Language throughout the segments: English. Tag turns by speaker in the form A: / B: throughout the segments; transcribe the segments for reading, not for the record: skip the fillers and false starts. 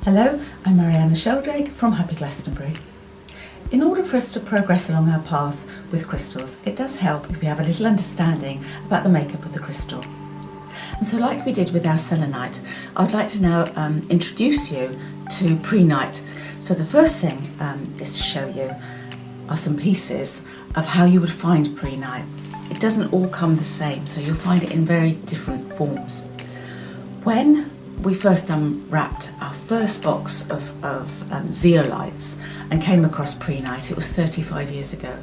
A: Hello, I'm Mariana Sheldrake from Happy Glastonbury. In order for us to progress along our path with crystals, it does help if we have a little understanding about the makeup of the crystal. And so like we did with our selenite, I would like to now introduce you to Prehnite. So the first thing is to show you are some pieces of how you would find Prehnite. It doesn't all come the same, so you'll find it in very different forms. When we first unwrapped our first box of zeolites and came across Prehnite, it was 35 years ago,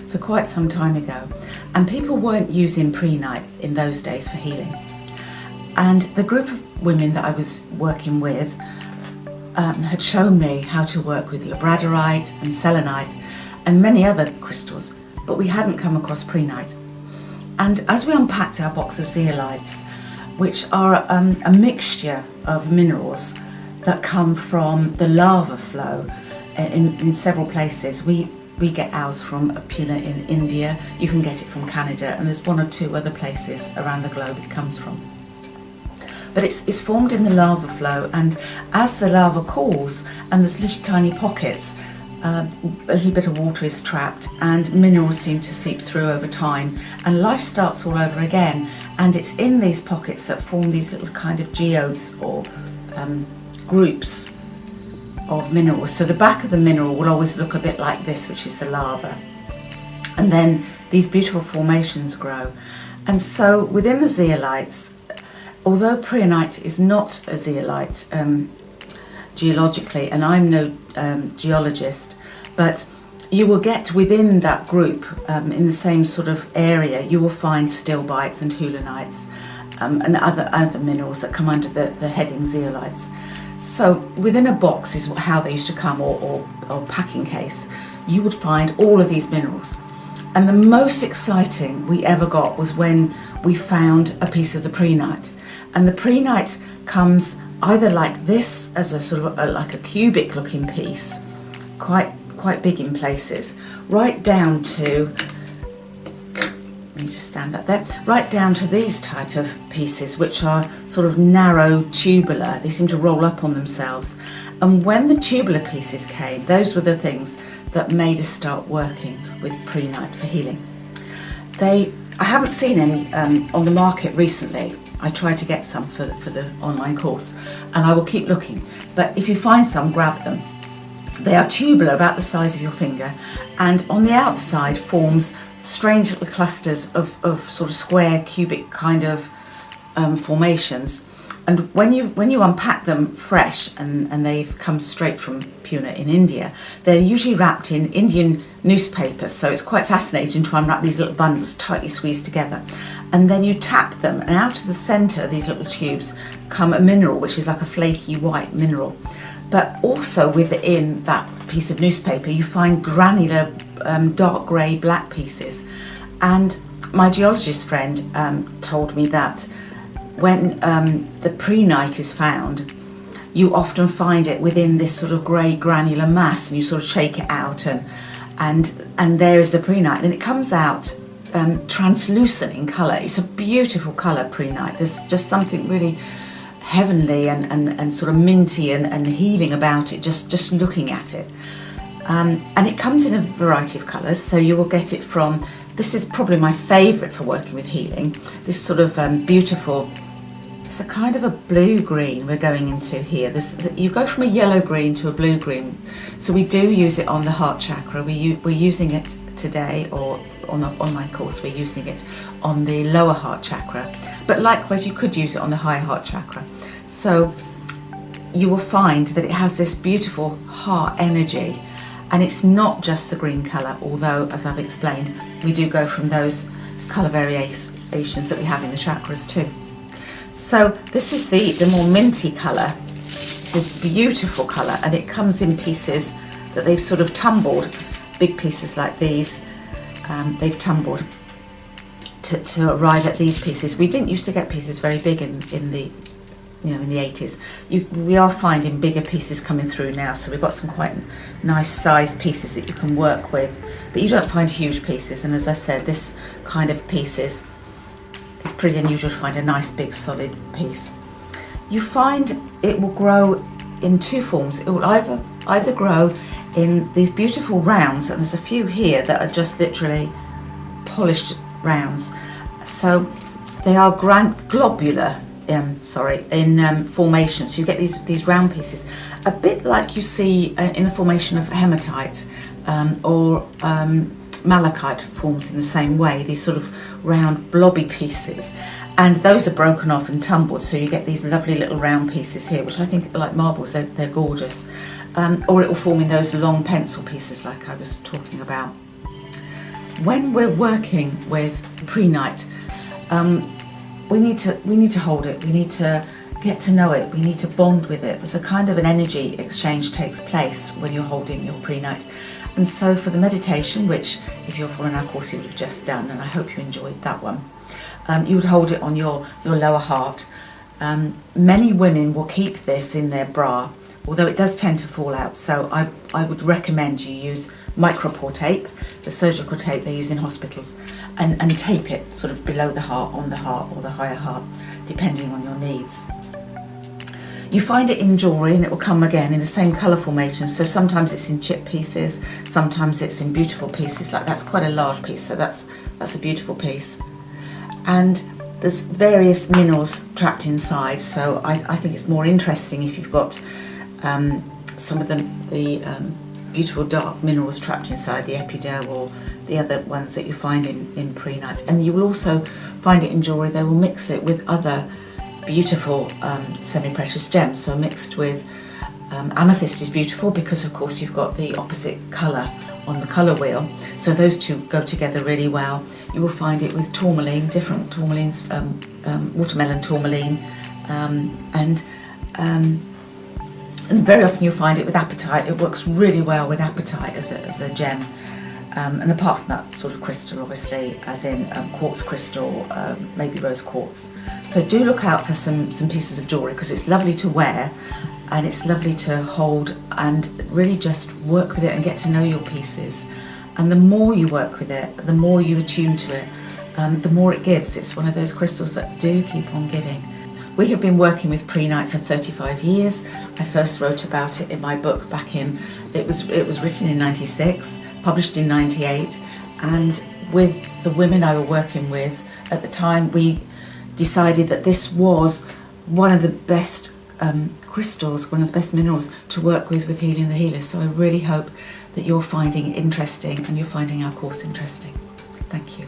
A: so quite some time ago, and people weren't using Prehnite in those days for healing. And the group of women that I was working with had shown me how to work with labradorite and selenite and many other crystals, but we hadn't come across Prehnite. And as we unpacked our box of zeolites, which are a mixture of minerals that come from the lava flow in several places. We get ours from Pune in India, you can get it from Canada, and there's one or two other places around the globe it comes from. But it's formed in the lava flow, and as the lava cools and there's little tiny pockets, a little bit of water is trapped and minerals seem to seep through over time, and life starts all over again. And it's in these pockets that form these little kind of geodes or groups of minerals. So the back of the mineral will always look a bit like this, which is the lava. And then these beautiful formations grow. And so within the zeolites, although Prehnite is not a zeolite geologically, and I'm no geologist, but you will get within that group, in the same sort of area, you will find stilbites and hulenites and other minerals that come under the heading zeolites. So within a box is how they used to come, or packing case, you would find all of these minerals. And the most exciting we ever got was when we found a piece of the Prehnite. And the Prehnite comes either like this, as a sort of like a cubic looking piece, quite big in places, right down to, let me just stand that there, right down to these type of pieces, which are sort of narrow tubular. They seem to roll up on themselves. And when the tubular pieces came, those were the things that made us start working with Prehnite for healing. I haven't seen any on the market recently. I tried to get some for the online course, and I will keep looking. But if you find some, grab them. They are tubular, about the size of your finger, and on the outside forms strange little clusters of sort of square, cubic kind of formations. And when you unpack them fresh, and they've come straight from Pune in India, they're usually wrapped in Indian newspapers, so it's quite fascinating to unwrap these little bundles tightly squeezed together. And then you tap them, and out of the centre of these little tubes come a mineral, which is like a flaky white mineral. But also within that piece of newspaper you find granular dark grey black pieces. And my geologist friend told me that when the Prehnite is found, you often find it within this sort of grey granular mass, and you sort of shake it out, and there is the Prehnite, and it comes out translucent in colour. It's a beautiful colour, Prehnite. There's just something really heavenly and sort of minty and healing about it, just looking at it. And it comes in a variety of colours, so you will get it from, this is probably my favourite for working with healing, this sort of beautiful, it's a kind of a blue-green we're going into here. You go from a yellow-green to a blue-green, so we do use it on the heart chakra. We're using it today, or on the online course we're using it on the lower heart chakra, but likewise you could use it on the high heart chakra. So you will find that it has this beautiful heart energy, and it's not just the green colour, although, as I've explained, we do go from those colour variations that we have in the chakras too. So this is the more minty colour, this beautiful colour, and it comes in pieces that they've sort of tumbled, big pieces like these. They've tumbled to arrive at these pieces. We didn't used to get pieces very big in the in the 80s. We are finding bigger pieces coming through now, so we've got some quite nice sized pieces that you can work with, but you don't find huge pieces. And as I said, this kind of pieces, it's pretty unusual to find a nice big solid piece. You find it will grow in two forms. It will either grow in these beautiful rounds, and there's a few here that are just literally polished rounds. So they are globular in formation. So you get these round pieces, a bit like you see in the formation of hematite or malachite forms in the same way, these sort of round blobby pieces. And those are broken off and tumbled, so you get these lovely little round pieces here, which I think are like marbles. They're gorgeous. Or it will form in those long pencil pieces like I was talking about. When we're working with prehnite, we need to hold it. We need to get to know it. We need to bond with it. There's a kind of an energy exchange takes place when you're holding your prehnite. And so for the meditation, which if you're following our course you would have just done, and I hope you enjoyed that one, you would hold it on your lower heart. Many women will keep this in their bra, although it does tend to fall out. So I would recommend you use micropore tape, the surgical tape they use in hospitals, and tape it sort of below the heart, on the heart, or the higher heart, depending on your needs. You find it in jewellery, and it will come again in the same colour formation. So sometimes it's in chip pieces, sometimes it's in beautiful pieces. Like that's quite a large piece, so that's a beautiful piece. And there's various minerals trapped inside, so I think it's more interesting if you've got some of the beautiful dark minerals trapped inside the epiderm, or the other ones that you find in prehnite. And you will also find it in jewellery. They will mix it with other beautiful semi-precious gems, so mixed with amethyst is beautiful because of course you've got the opposite colour on the colour wheel, so those two go together really well. You will find it with tourmaline, different tourmalines, watermelon tourmaline, and very often you'll find it with apatite. It works really well with apatite as a gem. And apart from that sort of crystal, obviously, as in quartz crystal, maybe rose quartz. So do look out for some pieces of jewellery, because it's lovely to wear and it's lovely to hold and really just work with it and get to know your pieces. And the more you work with it, the more you attune to it, the more it gives. It's one of those crystals that do keep on giving. We have been working with prehnite for 35 years. I first wrote about it in my book back in, it was written in 96, published in 98, and with the women I was working with at the time, we decided that this was one of the best crystals, one of the best minerals to work with Healing the Healers. So I really hope that you're finding it interesting and you're finding our course interesting. Thank you.